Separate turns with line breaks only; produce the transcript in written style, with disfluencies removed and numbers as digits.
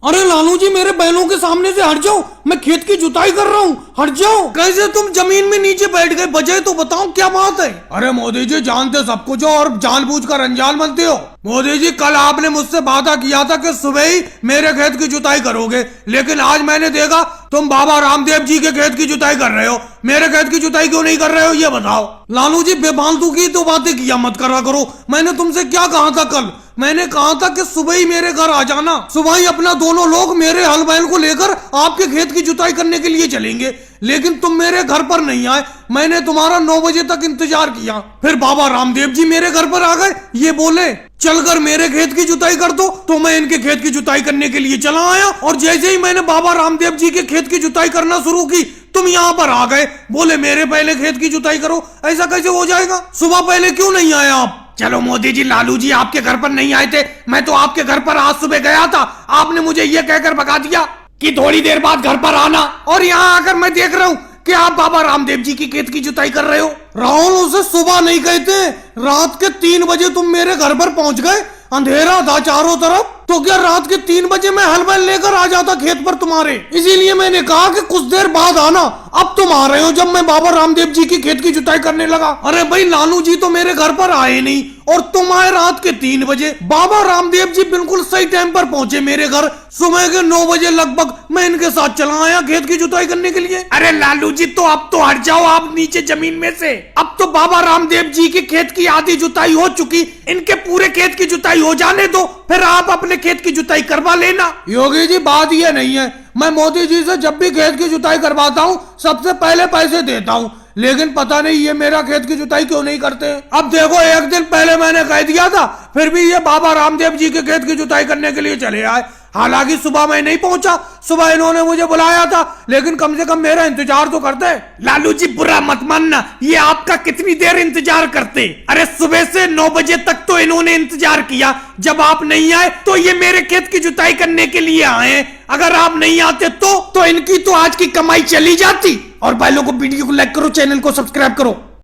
अरे लालू जी मेरे बैलों के सामने से हट जाओ, मैं खेत की जुताई कर रहा हूँ, हट जाओ। कैसे तुम जमीन में नीचे बैठ गए, वजह तो बताओ क्या बात है। अरे मोदी जी जानते सब कुछ हो और जानबूझकर अनजान बनते हो। मोदी जी कल आपने मुझसे वादा किया था कि सुबह ही मेरे खेत की जुताई करोगे, लेकिन आज मैंने देखा तुम बाबा रामदेव जी के खेत की जुताई कर रहे हो। मेरे खेत की जुताई क्यों नहीं कर रहे हो ये बताओ। लालू जी बेफालतू की तो बातें किया मत करा करो। मैंने तुमसे क्या कहा था कल? मैंने कहा था कि सुबह ही मेरे घर आ जाना, सुबह ही अपना दोनों लोग मेरे हल बैल को लेकर आपके खेत की जुताई करने के लिए चलेंगे, लेकिन तुम मेरे घर पर नहीं आए। मैंने तुम्हारा 9 बजे तक इंतजार किया, फिर बाबा रामदेव जी मेरे घर पर आ गए, ये बोले चलकर मेरे खेत की जुताई कर दो, तो मैं इनके खेत की जुताई करने के लिए चला आया। और जैसे ही मैंने बाबा रामदेव जी के खेत की जुताई करना शुरू की, तुम यहाँ पर आ गए, बोले मेरे पहले खेत की जुताई करो। ऐसा कैसे हो जाएगा? सुबह पहले क्यों नहीं आए आप? चलो मोदी जी, लालू जी आपके घर पर नहीं आए थे, मैं तो आपके घर पर आज सुबह गया था। आपने मुझे ये कहकर भगा दिया कि थोड़ी देर बाद घर पर आना, और यहाँ आकर मैं देख रहा हूँ कि आप बाबा रामदेव जी की खेत की जुताई कर रहे हो। राहुल, उसे सुबह नहीं कहते, रात के 3 बजे तुम मेरे घर पर पहुंच गए, अंधेरा था चारों तरफ, तो क्या रात के 3 बजे मैं हल बैल लेकर आ जाता खेत पर तुम्हारे? इसीलिए मैंने कहा कि कुछ देर बाद आना। अब तुम आ रहे हो जब मैं बाबा रामदेव जी की खेत की जुताई करने लगा। अरे भाई लालू जी तो मेरे घर पर आए नहीं, और तुम आए रात के 3 बजे। बाबा रामदेव जी बिल्कुल सही टाइम पर पहुंचे मेरे घर, सुबह के 9 बजे लगभग मैं इनके साथ चला आया खेत की जुताई करने के लिए। अरे लालू जी तो अब तो हट जाओ आप नीचे जमीन में से। अब तो बाबा रामदेव जी के खेत की आधी जुताई हो चुकी, इनके पूरे खेत की जुताई हो जाने दो, फिर आप अपने खेत की जुताई करवा लेना। योगी जी बात ये नहीं है, मैं मोदी जी से जब भी खेत की जुताई करवाता हूँ सबसे पहले पैसे देता हूँ, लेकिन पता नहीं ये मेरा खेत की जुताई क्यों नहीं करते। अब देखो, एक दिन पहले मैंने कह दिया था, फिर भी ये बाबा रामदेव जी के खेत की जुताई करने के लिए चले आए। हालांकि सुबह मैं नहीं पहुंचा, सुबह इन्होंने मुझे बुलाया था, लेकिन कम से कम मेरा इंतजार तो करते। लालू जी बुरा मत मानना, ये आपका कितनी देर इंतजार करते? अरे सुबह से 9 बजे तक तो इन्होंने इंतजार किया, जब आप नहीं आए तो ये मेरे खेत की जुताई करने के लिए आए। अगर आप नहीं आते तो इनकी तो आज की कमाई चली जाती। और भाई लोगों को वीडियो को लाइक करो, चैनल को सब्सक्राइब करो।